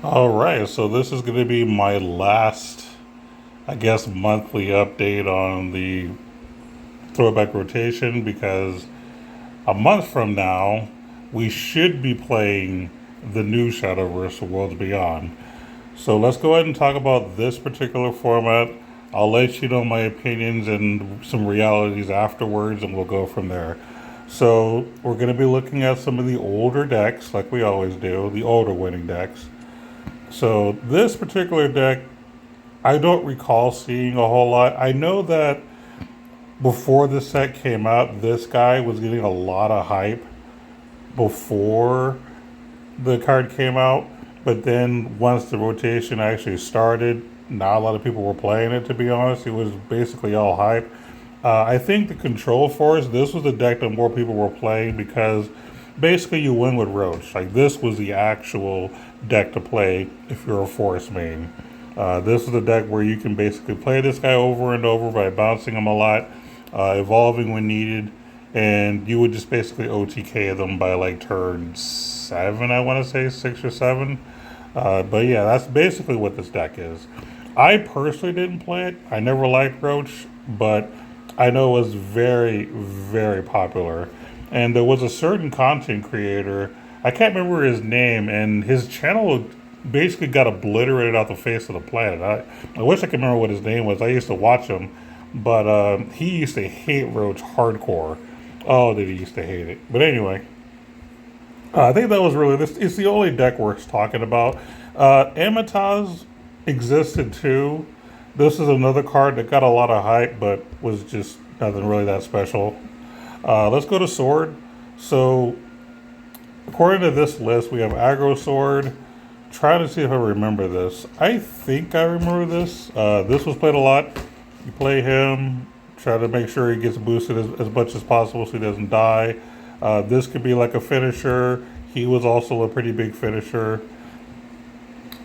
All right, so this is going to be my last, I guess, monthly update on the throwback rotation because a month from now, we should be playing the new Shadowverse Worlds Beyond. So let's go ahead and talk about this particular format. I'll let you know my opinions and some realities afterwards, and we'll go from there. So we're going to be looking at some of the older decks, like we always do, the older winning decks. So this particular deck, I don't recall seeing a whole lot. I know that before the set came out, this guy was getting a lot of hype before the card came out. But then once the rotation actually started, not a lot of people were playing it, to be honest. It was basically all hype. I think the Control Force, this was the deck that more people were playing because basically you win with Roach. Like, this was the actual deck to play if you're a Force main. This is the deck where you can basically play this guy over and over by bouncing him a lot, evolving when needed, and you would just basically OTK them by like turn 7, I want to say, 6 or 7. But yeah, that's basically what this deck is. I personally didn't play it. I never liked Roach, but I know it was very, very popular. And there was a certain content creator, I can't remember his name, and his channel basically got obliterated off the face of the planet. I wish I could remember what his name was. I used to watch him, but he used to hate Roach hardcore. Oh, did he used to hate it. But anyway, I think that was really this. It's the only deck worth talking about. Amitaz existed too. This is another card that got a lot of hype, but was just nothing really that special. Let's go to Sword. So, according to this list, we have Aggro Sword. Trying to see if I remember this. I think I remember this. This was played a lot. You play him, try to make sure he gets boosted as much as possible so he doesn't die. This could be like a finisher. He was also a pretty big finisher.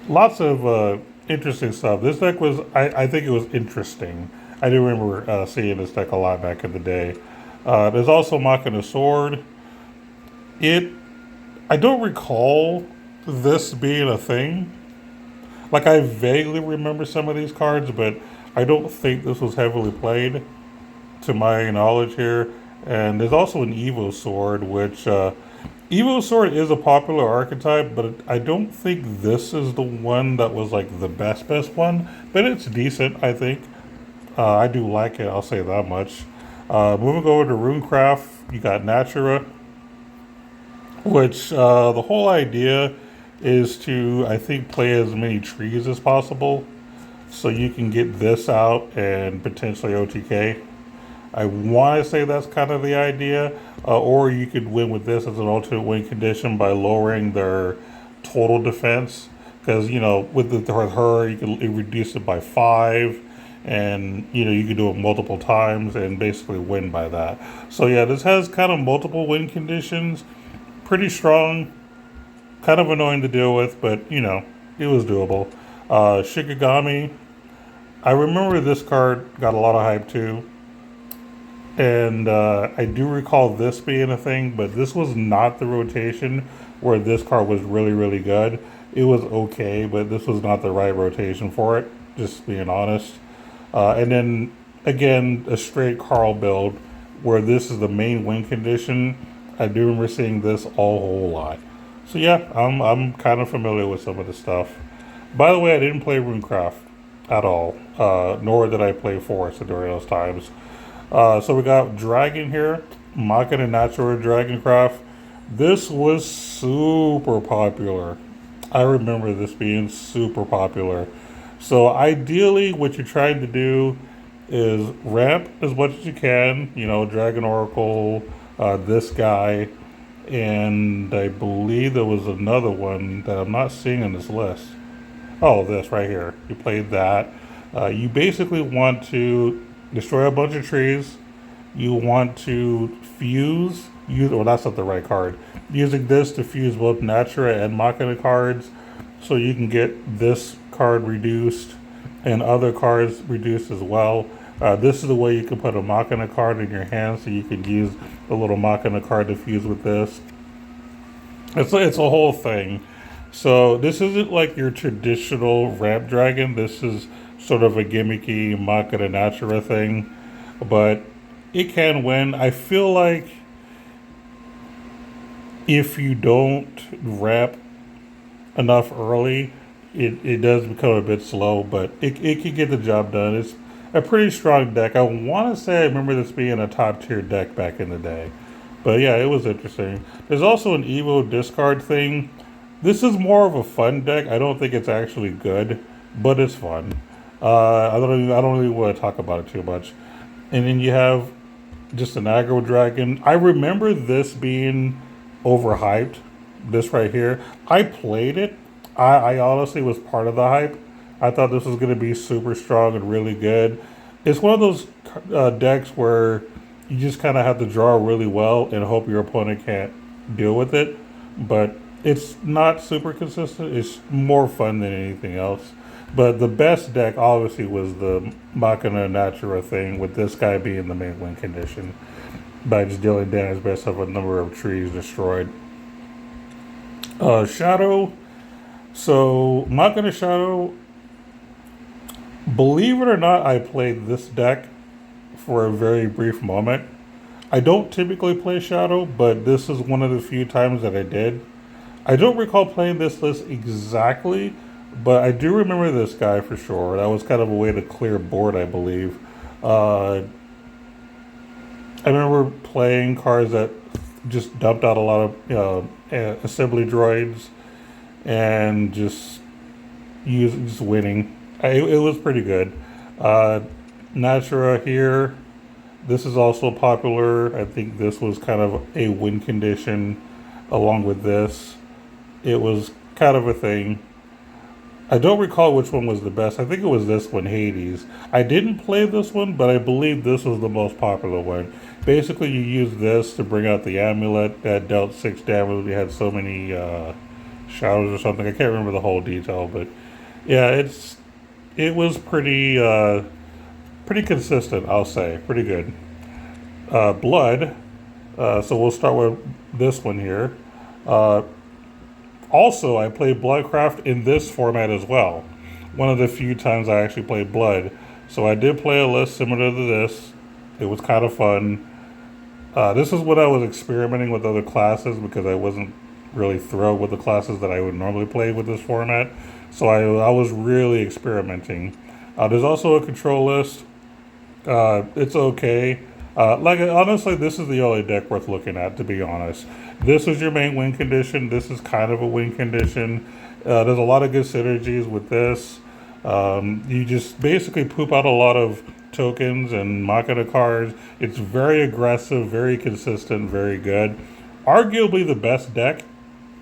Lots of interesting stuff. This deck was, I think it was interesting. I do remember seeing this deck a lot back in the day. There's also Machina Sword. It, I don't recall this being a thing. Like, I vaguely remember some of these cards, but I don't think this was heavily played, to my knowledge here. And there's also an Evo Sword, which Evo Sword is a popular archetype, but I don't think this is the one that was like the best one. But it's decent, I think. I do like it. I'll say that much. Moving over to Runecraft, you got Natura, which the whole idea is to, I think, play as many trees as possible so you can get this out and potentially OTK. I want to say that's kind of the idea. Or you could win with this as an alternate win condition by lowering their total defense. Because, you know, with her, you can reduce it by 5. And, you know, you can do it multiple times and basically win by that. So, yeah, this has kind of multiple win conditions. Pretty strong. Kind of annoying to deal with, but, you know, it was doable. Shikigami. I remember this card got a lot of hype too. And I do recall this being a thing, but this was not the rotation where this card was really, really good. It was okay, but this was not the right rotation for it, just being honest. And then, again, a straight Carl build where this is the main win condition. I do remember seeing this a whole lot. So yeah, I'm kind of familiar with some of the stuff. By the way, I didn't play Runecraft at all, nor did I play Forest during those times. So we got Dragon here, Machina Natura Dragoncraft. This was super popular. I remember this being super popular. So ideally, what you're trying to do is ramp as much as you can. You know, Dragon Oracle, this guy, and I believe there was another one that I'm not seeing on this list. Oh, this right here. You played that. You basically want to destroy a bunch of trees. You want to fuse. Well, that's not the right card. Using this to fuse both Natura and Machina cards, so you can get this card reduced and other cards reduced as well. This is the way you can put a Machina card in your hand, so you can use the little Machina card to fuse with this. It's a whole thing. So this isn't like your traditional ramp dragon. This is sort of a gimmicky Maka Natura thing, but it can win. I feel like if you don't ramp enough early, it does become a bit slow, but it can get the job done. It's a pretty strong deck. I want to say I remember this being a top tier deck back in the day. But yeah, it was interesting. There's also an Evo discard thing. This is more of a fun deck. I don't think it's actually good, but it's fun. I don't really want to talk about it too much. And then you have just an aggro dragon. I remember this being overhyped. This right here. I played it. I honestly was part of the hype. I thought this was going to be super strong and really good. It's one of those decks where you just kind of have to draw really well and hope your opponent can't deal with it. But it's not super consistent. It's more fun than anything else. But the best deck obviously was the Machina Natura thing, with this guy being the main win condition by just dealing damage based off a number of trees destroyed. Shadow. So Machina Shadow. Believe it or not, I played this deck for a very brief moment. I don't typically play Shadow, but this is one of the few times that I did. I don't recall playing this list exactly, but I do remember this guy for sure. That was kind of a way to clear board, I believe. I remember playing cards that just dumped out a lot of assembly droids and just winning. It was pretty good. Natura here. This is also popular. I think this was kind of a win condition along with this. It was kind of a thing. I don't recall which one was the best. I think it was this one, Hades. I didn't play this one, but I believe this was the most popular one. Basically, you use this to bring out the amulet that dealt 6 damage. We had so many shadows or something. I can't remember the whole detail, but yeah, it was pretty consistent, I'll say. Pretty good. Blood. So we'll start with this one here. Also, I played Bloodcraft in this format as well. One of the few times I actually played Blood. So I did play a list similar to this. It was kind of fun. This is when I was experimenting with other classes because I wasn't really thrilled with the classes that I would normally play with this format. So I was really experimenting. There's also a control list. It's okay. Honestly, this is the only deck worth looking at, to be honest. This is your main win condition. This is kind of a win condition. There's a lot of good synergies with this. You just basically poop out a lot of tokens and Machina cards. It's very aggressive, very consistent, very good. Arguably the best deck.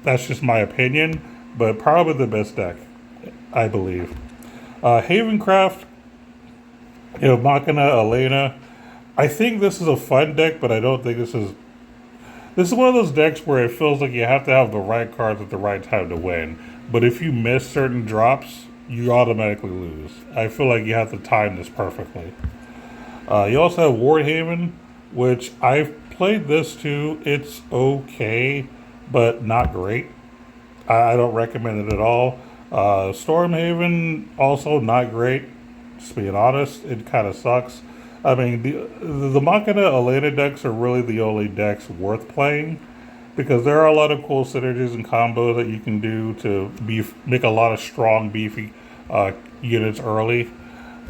That's just my opinion, but probably the best deck, I believe. Havencraft, Machina, Elena. I think this is a fun deck, but I don't think this is. This is one of those decks where it feels like you have to have the right cards at the right time to win. But if you miss certain drops, you automatically lose. I feel like you have to time this perfectly. You also have Wardhaven, which I've played this too. It's okay, but not great. I don't recommend it at all. Stormhaven, also not great. Just being honest, it kind of sucks. I mean, the Machina Elena decks are really the only decks worth playing because there are a lot of cool synergies and combos that you can do to make a lot of strong, beefy units early.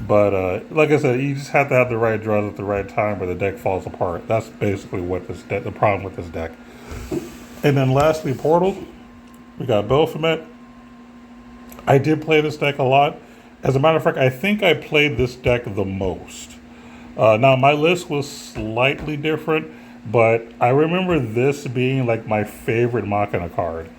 But like I said, you just have to have the right draws at the right time or the deck falls apart. That's basically what the problem with this deck. And then lastly, Portal. We got Baphomet. I did play this deck a lot. As a matter of fact, I think I played this deck the most. Now, my list was slightly different, but I remember this being like my favorite Machina card.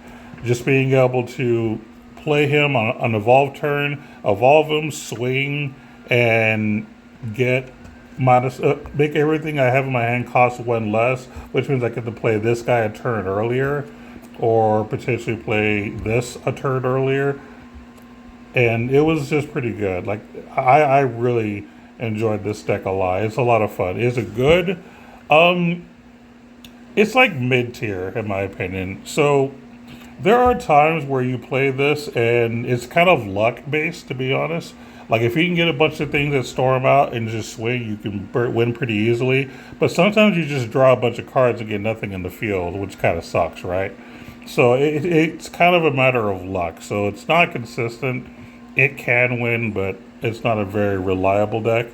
Just being able to play him on an evolve turn, evolve him, swing, and get make everything I have in my hand cost 1 less, which means I get to play this guy a turn earlier, or potentially play this a turn earlier. And it was just pretty good. Like, I really enjoyed this deck a lot. It's a lot of fun. Is it good? It's like mid-tier, in my opinion. So, There are times where you play this and it's kind of luck based, to be honest. Like if you can get a bunch of things that storm out and just swing, you can win pretty easily. But sometimes you just draw a bunch of cards and get nothing in the field, which kind of sucks, right? So it's kind of a matter of luck. So it's not consistent. It can win, but it's not a very reliable deck.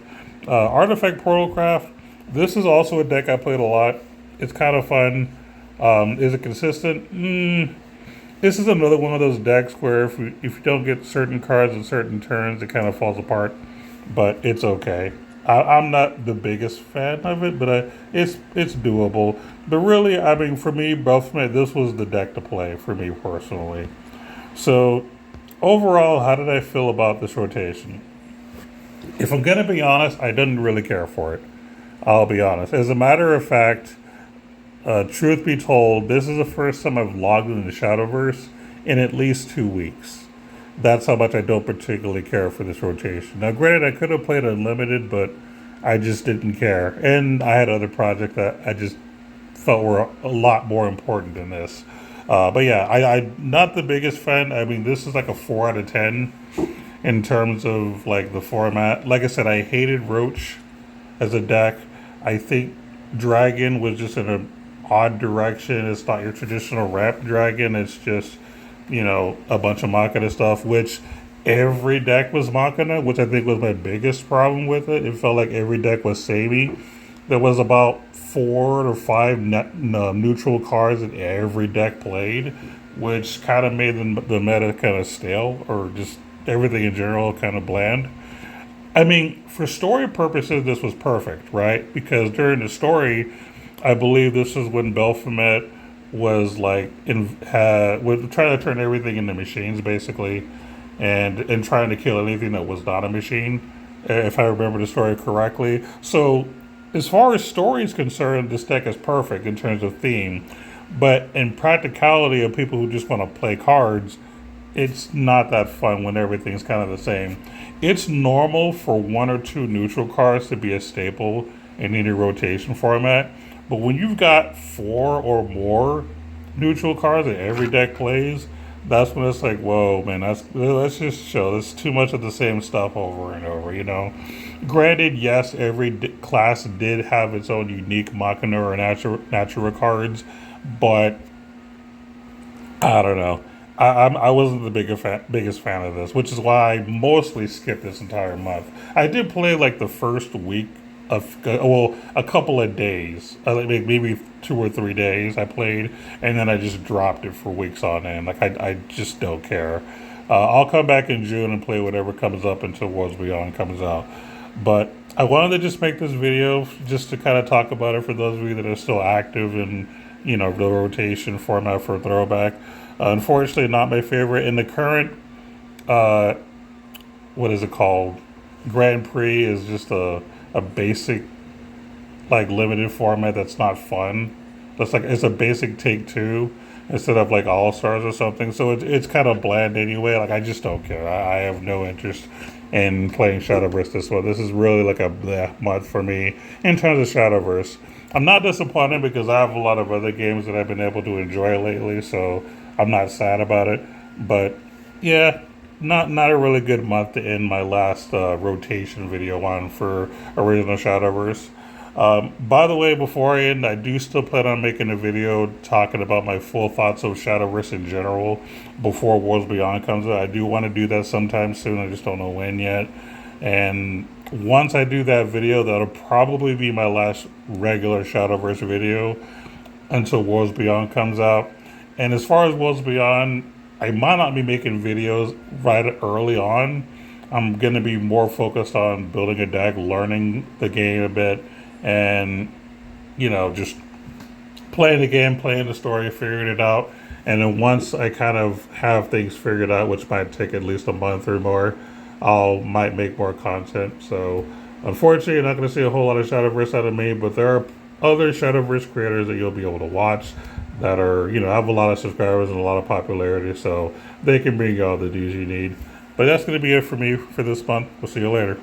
Artifact Portalcraft. This is also a deck I played a lot. It's kind of fun. Is it consistent? This is another one of those decks where if you don't get certain cards in certain turns, it kind of falls apart. But it's okay. I'm not the biggest fan of it, but it's doable. But really, I mean, for me, Baphomet, this was the deck to play for me personally. So overall, how did I feel about this rotation? If I'm gonna be honest, I didn't really care for it. I'll be honest. As a matter of fact, truth be told, this is the first time I've logged into Shadowverse in at least 2 weeks. That's how much I don't particularly care for this rotation. Now, granted, I could have played Unlimited, but I just didn't care. And I had other projects that I just felt were a lot more important than this. But yeah, I'm not the biggest fan. I mean, this is like a 4 out of 10 in terms of like the format. Like I said, I hated Roach as a deck. I think Dragon was just in an odd direction. It's not your traditional ramp dragon. It's just, a bunch of Machina stuff, which every deck was Machina, which I think was my biggest problem with it. It felt like every deck was samey. There was about 4 or 5 neutral cards that every deck played, which kind of made the meta kind of stale, or just everything in general kind of bland. I mean, for story purposes, this was perfect, right? Because during the story, I believe this is when Baphomet was like was trying to turn everything into machines, basically, and trying to kill anything that was not a machine, if I remember the story correctly. So, as far as story is concerned, this deck is perfect in terms of theme. But in practicality of people who just want to play cards, it's not that fun when everything's kind of the same. It's normal for 1 or 2 neutral cards to be a staple in any rotation format, but when you've got 4 or more neutral cards that every deck plays, that's when it's like, whoa, man, let's just show that's too much of the same stuff over and over. Granted, yes, every class did have its own unique Machina or natural cards, but I don't know. I wasn't the biggest fan of this, which is why I mostly skipped this entire month. I did play like the first week a couple of days, like maybe 2 or 3 days I played, and then I just dropped it for weeks on end. Like I just don't care. I'll come back in June and play whatever comes up until Worlds Beyond comes out. But I wanted to just make this video just to kind of talk about it for those of you that are still active in the rotation format for Throwback. Unfortunately, not my favorite. In the current, what is it called? Grand Prix is just a basic, like, limited format that's not fun. It's a basic Take Two instead of like All Stars or something. So it's kind of bland anyway. Like I just don't care. I have no interest in playing Shadowverse this one. This is really like a bleh month for me in terms of Shadowverse. I'm not disappointed because I have a lot of other games that I've been able to enjoy lately, so I'm not sad about it. But yeah, not a really good month to end my last rotation video on for original Shadowverse. By the way, before I end, I do still plan on making a video talking about my full thoughts of Shadowverse in general before Worlds Beyond comes out. I do want to do that sometime soon. I just don't know when yet. And once I do that video, that'll probably be my last regular Shadowverse video until Worlds Beyond comes out. And as far as Worlds Beyond, I might not be making videos right early on. I'm going to be more focused on building a deck, learning the game a bit, and, just playing the game, playing the story, figuring it out. And then once I kind of have things figured out, which might take at least a month or more, might make more content. So unfortunately, you're not going to see a whole lot of Shadowverse out of me, but there are other Shadowverse creators that you'll be able to watch that are, have a lot of subscribers and a lot of popularity, so they can bring you all the news you need. But that's going to be it for me for this month. We'll see you later.